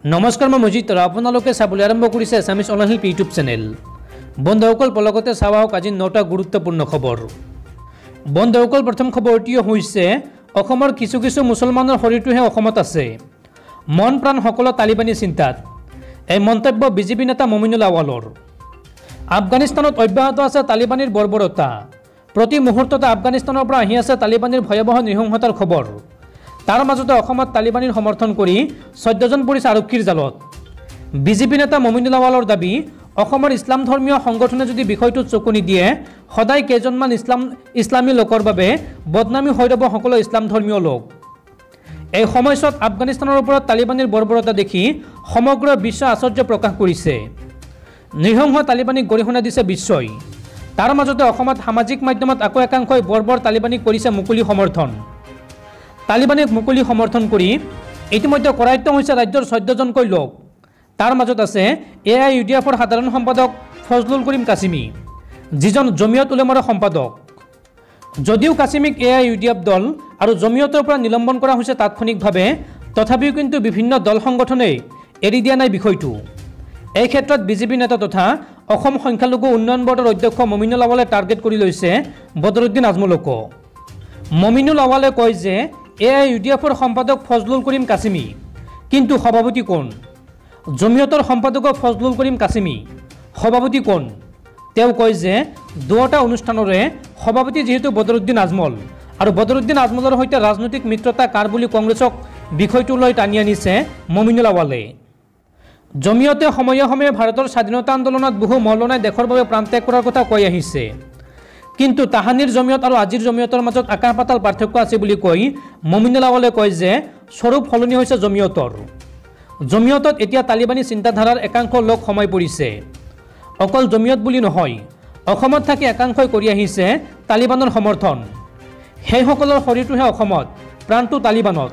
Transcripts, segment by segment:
नमस्कार मैं मजिद तरा आपलोके चाबले आरम्भ करिছে Assamese online help YouTube channel. बंधुসকল पलकते चावा आज 9টা गुरुत्वपूर्ण खबर। बंधुসকল प्रथम खबरटी হৈছে অসমৰ কিছু কিছু মুছলমানৰ শৰীৰটোহে অসমত আছে, মন প্ৰাণ সকলো তালিবানী চিন্তাত। এই মন্তব্য বিজেপি নেতা মমিনুল আৱালৰ। আফগানিস্তানত অব্যাহত আছে তালিবানীৰ বৰ্বৰতা। প্ৰতি মুহূৰ্ততে আফগানিস্তানৰ পৰা আহি আছে তালিবানীৰ ভয়াবহ নৃশংসতাৰ খবৰ। তাৰ মাজতে অসমত তালিবানীৰ সমৰ্থন কৰি 14 জন পৰিছে আৰক্ষীৰ জালত। বিজেপি নেতা মমিনুল আৱালৰ দাবী, অসমৰ ইছলাম ধৰ্মীয় সংগঠনে যদি বিষয়টোত চকু নিদিয়ে সদায় কেইজনমান ইছলামী লোকৰ বাবে বদনামী হৈ ৰব সকলো ইছলাম ধৰ্মীয় লোক। এই সময়ছোৱাত আফগানিস্তানৰ ওপৰত তালিবানীৰ বৰ্বৰতা দেখি সমগ্ৰ বিশ্ব আশ্চৰ্য প্ৰকাশ কৰিছে। নৃশংস তালিবানীক গৰিহণা দিছে বিশ্বই। তাৰ মাজতে অসমত সামাজিক মাধ্যমত আকৌ একাংশই বৰ্বৰ তালিবানীক কৰিছে মুকলি সমৰ্থন। তালিবানীক মুকলি সমৰ্থন কৰি ইতিমধ্যে কৰায়ত্ব হৈছে ৰাজ্যৰ 14 জনকৈ লোক। তাৰ মাজত আছে AIUDFৰ সাধাৰণ সম্পাদক ফজলুল কৰিম কাছিমি, যিজন জমিয়ত উলেমাৰ সম্পাদক। যদিও কাছিমিক AIUDF দল আৰু জমিয়তৰ পৰা নিলম্বন কৰা হৈছে তাৎক্ষণিকভাৱে, তথাপিও কিন্তু বিভিন্ন দল সংগঠনে এৰি দিয়া নাই বিষয়টো। এই ক্ষেত্ৰত বিজেপি নেতা তথা অসম সংখ্যালঘু উন্নয়ন বৰ্ডৰ অধ্যক্ষ মমিনুল আৱালে টাৰ্গেট কৰি লৈছে বদৰুদ্দিন আজমলক। মমিনুল আৱালে কয় যে AIUDFৰ সম্পাদক ফজলুল কৰিম কাছিমি, কিন্তু সভাপতি কোন? জমিয়তৰ সম্পাদক ফজলুল কৰিম কাছিমি, সভাপতি কোন? তেওঁ কয় যে দুটা অনুষ্ঠানৰে সভাপতি যেহেতু বদৰুদ্দিন আজমল, আৰু বদৰুদ্দিন আজমলৰ সৈতে ৰাজনৈতিক মিত্ৰতা কাৰ বুলি কংগ্ৰেছক বিষয়টো লৈ টানি আনিছে মমিনুল আৱালে। জমিয়তে সময়ে সময়ে ভাৰতৰ স্বাধীনতা আন্দোলনত বহু মৌলনাই দেশৰ বাবে প্ৰাণ ত্যাগ কৰাৰ কথা কৈ আহিছে, কিন্তু তাহানিৰ জমিয়ত আৰু আজিৰ জমিয়তৰ মাজত আকাশ পাতাল পাৰ্থক্য আছে বুলি কৈ মমিনুল আৱালে কয় যে স্বৰূপ সলনি হৈছে জমিয়তৰ। জমিয়তত এতিয়া তালিবানী চিন্তাধাৰাৰ একাংশ লোক সোমাই পৰিছে। অকল জমিয়ত বুলি নহয়, অসমত থাকি একাংশই কৰি আহিছে তালিবানৰ সমৰ্থন। সেইসকলৰ শৰীৰটোহে অসমত, প্ৰাণটো তালিবানত।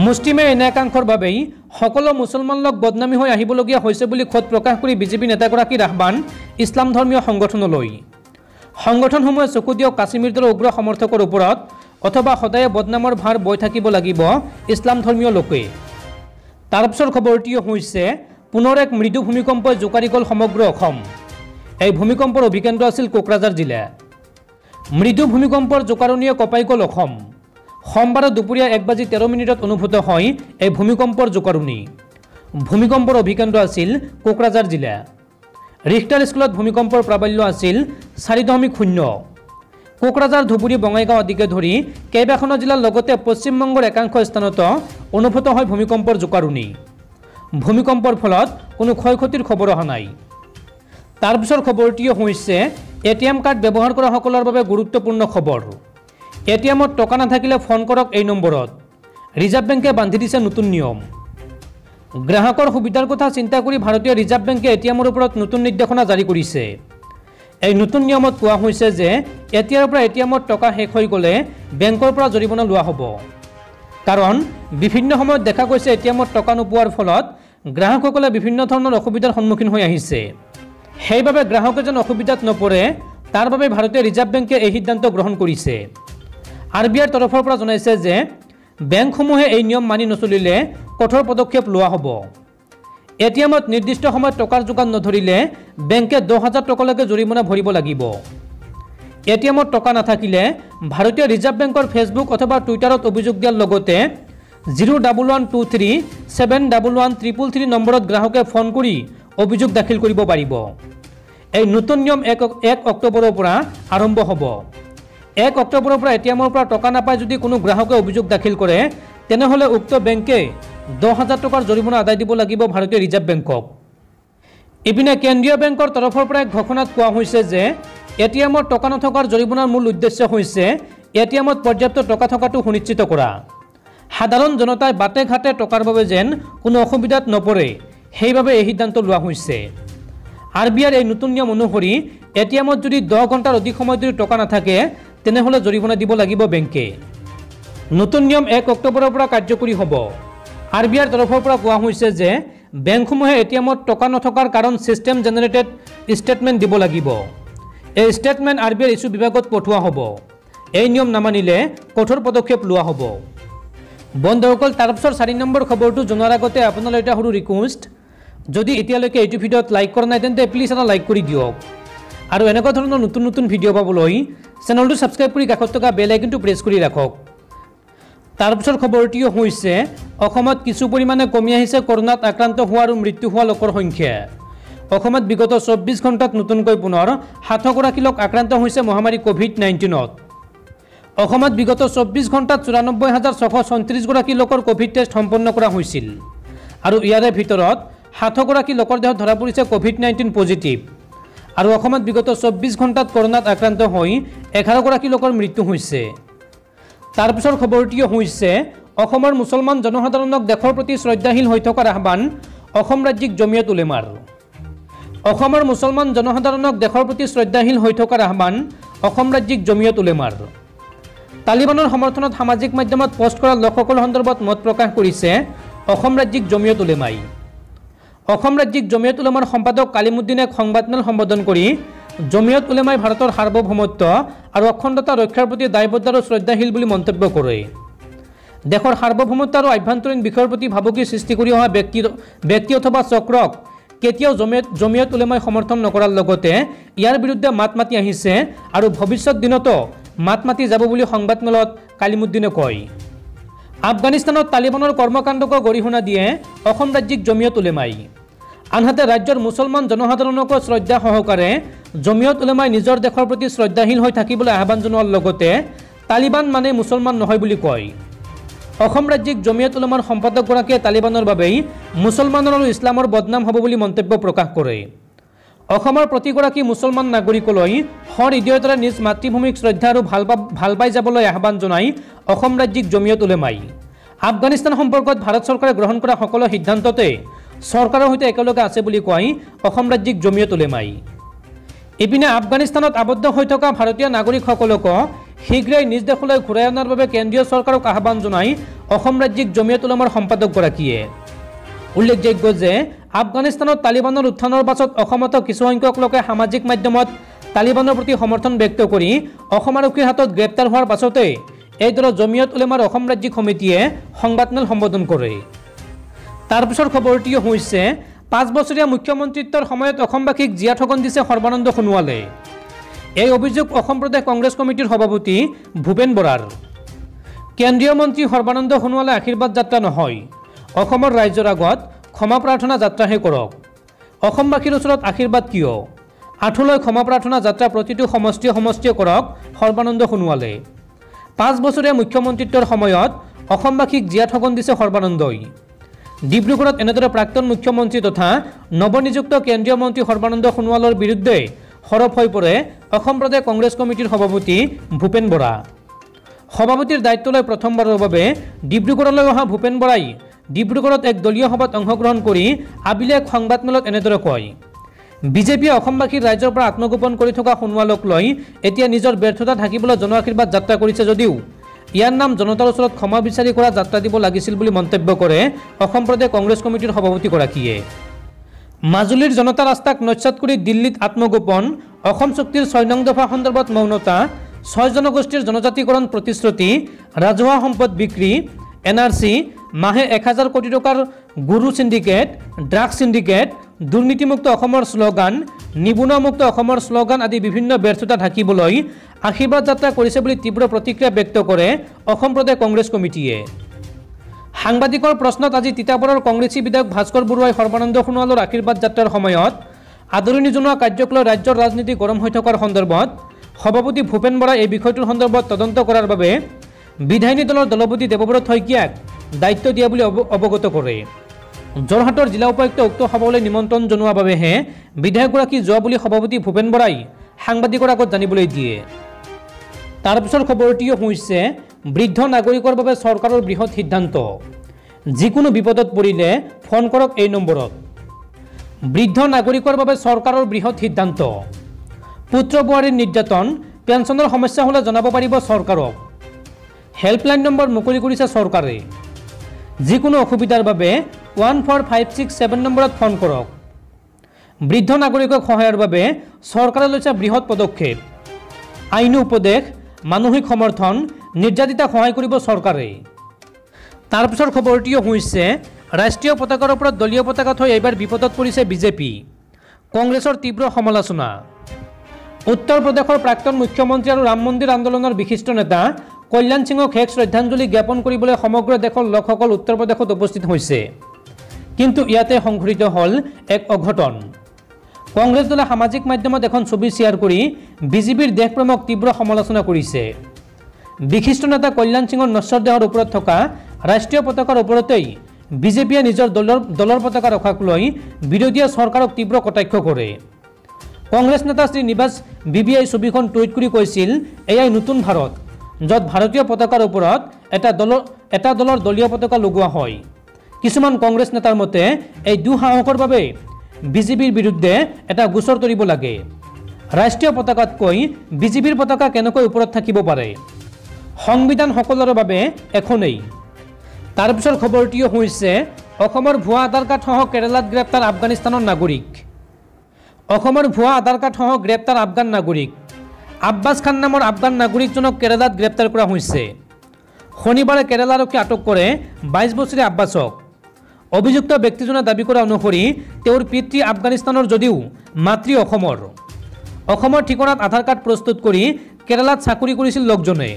মুছলিমে এনে একাংশৰ বাবেই সকলো মুছলমান লোক বদনামী হৈ আহিবলগীয়া হৈছে বুলি খোদ প্ৰকাশ কৰি বিজেপি নেতাগৰাকীৰ আহ্বান ইছলাম ধৰ্মীয় সংগঠনলৈ। সংগঠনসমূহে চকু দিয়ক কাশ্মীৰ দলৰ উগ্ৰ সমৰ্থকৰ ওপৰত, অথবা সদায় বদনামৰ ভাৰ বৈ থাকিব লাগিব ইছলাম ধৰ্মীয় লোকে। তাৰপিছৰ খবৰটি হৈছে পুনৰ এক মৃদু ভূমিকম্পই জোকাৰি গ'ল সমগ্ৰ অসম। এই ভূমিকম্পৰ অভিকেন্দ্ৰ আছিল কোকৰাঝাৰ জিলা। মৃদু ভূমিকম্পৰ জোকাৰণিয়ে কঁপাই গ'ল অসম। সোমবাৰে দুপৰীয়া 1:13 অনুভূত হয় এই ভূমিকম্পৰ জোকাৰণি। ভূমিকম্পৰ অভিকেন্দ্ৰ আছিল কোকৰাঝাৰ জিলা। ৰিখটাৰ স্কেলত ভূমিকম্পৰ প্ৰাবল্য আছিল 4.0। কোকৰাঝাৰ, ধুবুৰী, বঙাইগাঁও আদিকে ধৰি কেইবাখনো জিলাৰ লগতে পশ্চিমবংগৰ একাংশ স্থানত অনুভূত হয় ভূমিকম্পৰ জোকাৰণি। ভূমিকম্পৰ ফলত কোনো ক্ষয় ক্ষতিৰ খবৰ অহা নাই। তাৰপিছৰ খবৰটি হৈছে ATM কাৰ্ড ব্যৱহাৰ কৰা সকলৰ বাবে গুৰুত্বপূৰ্ণ খবৰ। ATMত টকা নাথাকিলে ফোন কৰক এই নম্বৰত। ৰিজাৰ্ভ বেংকে বান্ধি দিছে নতুন নিয়ম। গ্ৰাহকৰ সুবিধাৰ কথা চিন্তা কৰি ভাৰতীয় ৰিজাৰ্ভ বেংকে ATMৰ ওপৰত নতুন নিৰ্দেশনা জাৰি কৰিছে। এই নতুন নিয়মত কোৱা হৈছে যে এতিয়াৰ পৰা ATMত টকা শেষ হৈ গ'লে বেংকৰ পৰা জৰিমনা লোৱা হ'ব। কাৰণ বিভিন্ন সময়ত দেখা গৈছে ATMত টকা নোপোৱাৰ ফলত গ্ৰাহকসকলে বিভিন্ন ধৰণৰ অসুবিধাৰ সন্মুখীন হৈ আহিছে। সেইবাবে গ্ৰাহকে যেন অসুবিধাত নপৰে তাৰ বাবে ভাৰতীয় ৰিজাৰ্ভ বেংকে এই সিদ্ধান্ত গ্ৰহণ কৰিছে। RBIৰ তৰফৰ পৰা জনাইছে যে বেংকসমূহে এই নিয়ম মানি নচলিলে কঠোৰ পদক্ষেপ লোৱা হ'ব। ATMত নিৰ্দিষ্ট সময়ত টকাৰ যোগান নধৰিলে বেংকে 10,000 টকালৈকে জৰিমনা ভৰিব লাগিব। ATMত টকা নাথাকিলে ভাৰতীয় ৰিজাৰ্ভ বেংকৰ ফেচবুক অথবা টুইটাৰত অভিযোগ দিয়াৰ লগতে 01123711333 নম্বৰত গ্ৰাহকে ফোন কৰি অভিযোগ দাখিল কৰিব পাৰিব। এই নতুন নিয়ম 1 অক্টোবৰৰ পৰা আৰম্ভ হ'ব। 1 অক্টোবৰৰ পৰা ATMৰ পৰা টকা নাপায় যদি কোনো গ্ৰাহকে অভিযোগ দাখিল কৰে, তেনেহ'লে উক্ত বেংকে 10,000 টকাৰ জৰিমনা আদায় দিব লাগিব ভাৰতীয় ৰিজাৰ্ভ বেংকক। ইপিনে কেন্দ্ৰীয় বেংকৰ তৰফৰ পৰা এক ঘোষণাত কোৱা হৈছে যে ATMত টকা নথকাৰ জৰিমনাৰ মূল উদ্দেশ্য হৈছে ATMত পৰ্যাপ্ত টকা থকাটো সুনিশ্চিত কৰা। সাধাৰণ জনতাই বাটে ঘাটে টকাৰ বাবে যেন কোনো অসুবিধাত নপৰে, সেইবাবে এই সিদ্ধান্ত লোৱা হৈছে। RBIৰ এই নতুন নিয়ম অনুসৰি ATMত যদি 10 ঘণ্টাৰ অধিক সময় ধৰি টকা নাথাকে তেনেহ'লে জৰিমনা দিব লাগিব বেংকে। নতুন নিয়ম 1 অক্টোবৰৰ পৰা কাৰ্যকৰী হ'ব। RBIৰ তৰফৰ পৰা কোৱা হৈছে যে বেংকসমূহে ATMত টকা নথকাৰ কাৰণ ছিষ্টেম জেনেৰেটেড ষ্টেটমেণ্ট দিব লাগিব। এই ষ্টেটমেণ্ট RBIৰ ইছ্যু বিভাগত পঠোৱা হ'ব। এই নিয়ম নামানিলে কঠোৰ পদক্ষেপ লোৱা হ'ব। বন্ধুসকল তাৰপিছৰ 4 নম্বৰ খবৰটো জনাৰ আগতে আপোনালৈ এটা সৰু ৰিকুৱেষ্ট, যদি এতিয়ালৈকে এইটো ভিডিঅ'ত লাইক কৰা নাই তেন্তে প্লিজ এটা লাইক কৰি দিয়ক আৰু এনেকুৱা ধৰণৰ নতুন নতুন ভিডিঅ' পাবলৈ চেনেলটো ছাবস্ক্ৰাইব কৰি কাষত থকা বেল আইকনটো প্ৰেছ কৰি ৰাখক। তাৰপিছৰ খবৰটি হৈছে অসমত কিছু পৰিমাণে কমি আহিছে কৰোনাত আক্ৰান্ত হোৱা আৰু মৃত্যু হোৱা লোকৰ সংখ্যা। অসমত বিগত 24 ঘণ্টাত নতুনকৈ পুনৰ 7 গৰাকী লোক আক্ৰান্ত হৈছে মহামাৰী কোভিড-19ত। অসমত বিগত 24 ঘণ্টাত 94,634 গৰাকী লোকৰ কোভিড টেষ্ট সম্পন্ন কৰা হৈছিল আৰু ইয়াৰে ভিতৰত 7 গৰাকী লোকৰ দেহত ধৰা পৰিছে কোভিড-19 পজিটিভ আৰু অসমত বিগত 24 ঘণ্টাত কৰোনাত আক্ৰান্ত হৈ 11 গৰাকী লোকৰ মৃত্যু হৈছে। তাৰপিছৰ খবৰটি হৈছে অসমৰ মুছলমান জনসাধাৰণক দেশৰ প্ৰতি শ্ৰদ্ধাশীল হৈ থকাৰ আহ্বান অসম ৰাজ্যিক জমিয়ত উলেমাৰ। অসমৰ মুছলমান জনসাধাৰণক দেশৰ প্ৰতি শ্ৰদ্ধাশীল হৈ থকাৰ আহ্বান অসম ৰাজ্যিক জমিয়ত উলেমাৰ। তালিবানৰ সমৰ্থনত সামাজিক মাধ্যমত পোষ্ট কৰা লোকসকলৰ সন্দৰ্ভত মত প্ৰকাশ কৰিছে অসম ৰাজ্যিক জমিয়ত উলেমাই। অসম ৰাজ্যিক জমিয়ত উলেমাৰ সম্পাদক কালিমুদ্দিনে সংবাদমেল সম্বোধন কৰি জমিয়ত উলেমাই ভাৰতৰ সাৰ্বভৌমত্ব আৰু অখণ্ডতা ৰক্ষাৰ প্ৰতি দায়বদ্ধ আৰু শ্ৰদ্ধাশীল বুলি মন্তব্য কৰে। দেশৰ সাৰ্বভৌমত্ব আৰু আভ্যন্তৰীণ বিষয়ৰ প্ৰতি ভাবুকি সৃষ্টি কৰি অহা ব্যক্তি অথবা চক্ৰক কেতিয়াও জমিয়ত উলেমাই সমৰ্থন নকৰাৰ লগতে ইয়াৰ বিৰুদ্ধে মাত মাতি আহিছে আৰু ভৱিষ্যত দিনতো মাত মাতি যাব বুলি সংবাদমেলত কালিমুদ্দিনে কয়। আফগানিস্তানত তালিবানৰ কৰ্মকাণ্ডক গৰিহণা দিয়ে অসম ৰাজ্যিক জমিয়ত উলেমাই। আনহাতে ৰাজ্যৰ মুছলমান জনসাধাৰণকো শ্ৰদ্ধা সহকাৰে জমিয়ত উলেমাই নিজৰ দেশৰ প্ৰতি শ্ৰদ্ধাশীল হৈ থাকিবলৈ আহ্বান জনোৱাৰ লগতে তালিবান মানে মুছলমান নহয় বুলি কয়। অসম ৰাজ্যিক জমিয়ত উলেমাৰ সম্পাদকগৰাকীয়ে তালিবানৰ বাবেই মুছলমানৰ আৰু ইছলামৰ বদনাম হ'ব বুলি মন্তব্য প্ৰকাশ কৰে। অসমৰ প্ৰতিগৰাকী মুছলমান নাগৰিকলৈ হৰ হৃদয়ৰে নিজ মাতৃভূমিক শ্ৰদ্ধা আৰু ভাল পাই যাবলৈ আহ্বান জনাই অসম ৰাজ্যিক জমিয়ত উলেমাই। আফগানিস্তান সম্পৰ্কত ভাৰত চৰকাৰে গ্ৰহণ কৰা সকলো সিদ্ধান্ততে চৰকাৰৰ সৈতে একেলগে আছে বুলি কয় অসম ৰাজ্যিক জমিয়ত উলেমাই। ইপিনে আফগানিস্তানত আবদ্ধ হৈ থকা ভাৰতীয় নাগৰিকসকলক শীঘ্ৰেই নিজ দেশলৈ ঘূৰাই অনাৰ বাবে কেন্দ্ৰীয় চৰকাৰক আহ্বান জনাই অসম ৰাজ্যিক জমিয়ত উলেমাৰ সম্পাদকগৰাকীয়ে। উল্লেখযোগ্য যে আফগানিস্তানত তালিবানৰ উত্থানৰ পাছত অসমতো কিছুসংখ্যক লোকে সামাজিক মাধ্যমত তালিবানৰ প্ৰতি সমৰ্থন ব্যক্ত কৰি অসম আৰক্ষীৰ হাতত গ্ৰেপ্তাৰ হোৱাৰ পাছতে এইদৰে জমিয়ত উলেমাৰ অসম ৰাজ্যিক সমিতিয়ে সংবাদমেল সম্বোধন কৰে। তাৰপিছৰ খবৰটি হৈছে 5 বছৰীয়া মুখ্যমন্ত্ৰীত্বৰ সময়ত অসমবাসীক জীয়া ঠগন দিছে সৰ্বানন্দ সোণোৱালে। এই অভিযোগ অসম প্ৰদেশ কংগ্ৰেছ কমিটিৰ সভাপতি ভূপেন বৰাৰ। কেন্দ্ৰীয় মন্ত্ৰী সৰ্বানন্দ সোণোৱালে আশীৰ্বাদ যাত্ৰা নহয়, অসমৰ ৰাইজৰ আগত ক্ষমা প্ৰাৰ্থনা যাত্ৰাহে কৰক। অসমবাসীৰ ওচৰত আশীৰ্বাদ কিয়? আঁঠুলৈ ক্ষমা প্ৰাৰ্থনা যাত্ৰা প্ৰতিটো সমষ্টিয়ে কৰক সৰ্বানন্দ সোণোৱালে। 5 বছৰীয়া মুখ্যমন্ত্ৰীত্বৰ সময়ত অসমবাসীক জীয়া ঠগন দিছে সৰ্বানন্দই। ডিব্ৰুগড়ত এনেদৰে প্ৰাক্তন মুখ্যমন্ত্ৰী তথা নৱনিযুক্ত কেন্দ্ৰীয় মন্ত্ৰী সৰ্বানন্দ সোণোৱালৰ বিৰুদ্ধে সৰব হৈ পৰে অসম প্ৰদেশ কংগ্ৰেছ কমিটিৰ সভাপতি ভূপেন বৰা। সভাপতিৰ দায়িত্ব লৈ প্ৰথমবাৰৰ বাবে ডিব্ৰুগড়লৈ অহা ভূপেন বৰাই ডিব্ৰুগড়ত এক দলীয় সভাত অংশগ্ৰহণ কৰি আবিলে এক সংবাদমেলত এনেদৰে কয়, বিজেপিয়ে অসমবাসীৰ ৰাইজৰ পৰা আত্মগোপন কৰি থকা সোণোৱালক লৈ এতিয়া নিজৰ ব্যৰ্থতা ঢাকিবলৈ জন আশীৰ্বাদ যাত্ৰা কৰিছে যদিও ইয়াৰ নাম জনতাৰ ওচৰত ক্ষমা বিচাৰি কৰা যাত্ৰা দিব লাগিছিল বুলি মন্তব্য কৰে অসম প্ৰদেশ কংগ্ৰেছ কমিটিৰ সভাপতিগৰাকীয়ে। মাজুলীৰ জনতা ৰাস্তাক নস্যাৎ কৰি দিল্লীত আত্মগোপন, অসম চুক্তিৰ 6 নং দফা সন্দৰ্ভত মৌনতা, 6 জনগোষ্ঠীৰ জনজাতিকৰণ প্ৰতিশ্ৰুতি, ৰাজহুৱা সম্পদ বিক্ৰী, NRC, মাহে 1000 কোটি টকাৰ গুৰু সিন্ডিকেট, ড্ৰাগছ সিন্ডিকেট, দুৰ্নীতিমুক্ত অসমৰ শ্লোগান, নিবনুৱামুক্ত অসমৰ শ্লোগান আদি বিভিন্ন ব্যৰ্থতা ঢাকিবলৈ আশীৰ্বাদ যাত্ৰা কৰিছে বুলি তীব্ৰ প্ৰতিক্ৰিয়া ব্যক্ত কৰে অসম প্ৰদেশ কংগ্ৰেছ কমিটিয়ে। সাংবাদিকৰ প্ৰশ্নত আজি তিতাবৰৰ কংগ্ৰেছী বিধায়ক ভাস্কৰ বৰুৱাই সৰ্বানন্দ সোণোৱালৰ আশীৰ্বাদ যাত্ৰাৰ সময়ত আদৰণি জনোৱা কাৰ্যক লৈ ৰাজ্যৰ ৰাজনীতি গৰম হৈ থকাৰ সন্দৰ্ভত সভাপতি ভূপেন বৰাই এই বিষয়টোৰ সন্দৰ্ভত তদন্ত কৰাৰ বাবে বিধায়িনী দলৰ দলপতি দেৱব্ৰত শইকীয়াক দায়িত্ব দিয়া বুলি অৱগত কৰে। যোৰহাটৰ জিলা উপায়ুক্ত উক্ত সভালৈ নিমন্ত্ৰণ জনোৱাৰ বাবেহে বিধায়কগৰাকী যোৱা বুলি সভাপতি ভূপেন বৰাই সাংবাদিকৰ আগত জানিবলৈ দিয়ে। তাৰপিছৰ খবৰটি হৈছে বৃদ্ধ নাগৰিকৰ বাবে চৰকাৰৰ বৃহৎ সিদ্ধান্ত, যিকোনো বিপদত পৰিলে ফোন কৰক এই নম্বৰত। বৃদ্ধ নাগৰিকৰ বাবে চৰকাৰৰ বৃহৎ সিদ্ধান্ত, পুত্ৰ বোৱাৰীৰ নিৰ্যাতন, পেঞ্চনৰ সমস্যা হ'লে জনাব পাৰিব চৰকাৰক। হেল্পলাইন নম্বৰ মুকলি কৰিছে চৰকাৰে। যিকোনো অসুবিধাৰ বাবে 14567 নম্বৰত ফোন কৰক। বৃদ্ধ নাগৰিকক সহায়ৰ বাবে চৰকাৰে লৈছে বৃহৎ পদক্ষেপ। আইনী উপদেশ, মানসিক সমৰ্থন, নিৰ্যাতিতাক সহায় কৰিব চৰকাৰে। তাৰ পিছৰ খবৰটিও হৈছে ৰাষ্ট্ৰীয় পতাকাৰ ওপৰত দলীয় পতাকা থৈ এইবাৰ বিপদত পৰিছে বিজেপি, কংগ্ৰেছৰ তীব্ৰ সমালোচনা। উত্তৰ প্ৰদেশৰ প্ৰাক্তন মুখ্যমন্ত্ৰী আৰু ৰাম মন্দিৰ আন্দোলনৰ বিশিষ্ট নেতা কল্যাণ সিঙক শেষ শ্ৰদ্ধাঞ্জলি জ্ঞাপন কৰিবলৈ সমগ্ৰ দেশৰ লোকসকল উত্তৰ প্ৰদেশত উপস্থিত হৈছে। কিন্তু ইয়াতে সংঘটিত হ'ল এক অঘটন। কংগ্ৰেছ দলে সামাজিক মাধ্যমত এখন ছবি শ্বেয়াৰ কৰি বিজেপিৰ দেশপ্ৰেমক তীব্ৰ সমালোচনা কৰিছে। বিশিষ্ট নেতা কল্যাণ সিঙৰ নশ্বৰ দেহৰ ওপৰত থকা ৰাষ্ট্ৰীয় পতাকাৰ ওপৰতেই বিজেপিয়ে নিজৰ দলৰ পতাকা ৰখাক লৈ বিৰোধীয়ে চৰকাৰক তীব্ৰ কটাক্ষ কৰে। কংগ্ৰেছ নেতা শ্ৰী নিবাস বিবিআই ছবিখন টুইট কৰি কৈছিল, এয়াই নতুন ভাৰত, য'ত ভাৰতীয় পতাকাৰ ওপৰত এটা দলৰ দলীয় পতাকা লগোৱা হয়। কিছুমান কংগ্ৰেছ নেতাৰ মতে এই দুঃসাহসৰ বাবে বিজেপিৰ বিৰুদ্ধে এটা গোচৰ তৰিব লাগে। ৰাষ্ট্ৰীয় পতাকাতকৈ বিজেপিৰ পতাকা কেনেকৈ ওপৰত থাকিব পাৰে? সংবিধান সকলোৰে বাবে এখনেই। তাৰ পিছৰ খবৰটিও হৈছে অসমৰ ভুৱা আধাৰ কাৰ্ডসহ কেৰালাত গ্ৰেপ্তাৰ আফগানিস্তানৰ নাগৰিক। অসমৰ ভুৱা আধাৰ কাৰ্ডসহ গ্ৰেপ্তাৰ আফগান নাগৰিক আব্বাছ খান নামৰ আফগান নাগৰিকজনক কেৰালাত গ্ৰেপ্তাৰ কৰা হৈছে। শনিবাৰে কেৰালা আৰক্ষীয়ে আটক কৰে 22 বছৰীয়া আব্বাছক। অভিযুক্ত ব্যক্তিজনে দাবী কৰা অনুসৰি তেওঁৰ পিতৃ আফগানিস্তানৰ যদিও মাতৃ অসমৰ ঠিকনাত আধাৰ কাৰ্ড প্ৰস্তুত কৰি কেৰালাত চাকৰি কৰিছিল লোকজনে।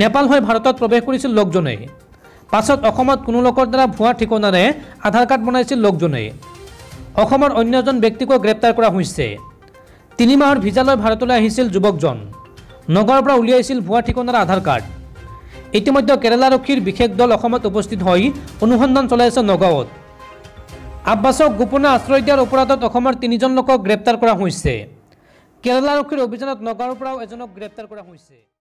নেপাল হৈ ভাৰতত প্ৰৱেশ কৰিছিল লোকজনে। পাছত অসমত কোনো লোকৰ দ্বাৰা ভুৱা ঠিকনাৰে আধাৰ কাৰ্ড বনাইছিল লোকজনে। অসমৰ অন্য এজন ব্যক্তিকো গ্ৰেপ্তাৰ কৰা হৈছে। 3 মাহৰ ভিজা লৈ ভাৰতলৈ আহিছিল যুৱকজন। নগৰৰ পৰা উলিয়াইছিল ভুৱা ঠিকনাৰ আধাৰ কাৰ্ড। ইতিমধ্যে কেৰালা আৰক্ষীৰ বিশেষ দল অসমত উপস্থিত হৈ অনুসন্ধান চলাইছে নগাঁৱত। আব্বাছক গোপনে আশ্ৰয় দিয়াৰ অপৰাধত অসমৰ 3জন লোকক গ্ৰেপ্তাৰ কৰা হৈছে। কেৰালা আৰক্ষীৰ অভিযানত নগাঁৱৰ পৰাও এজনক গ্ৰেপ্তাৰ কৰা হৈছে।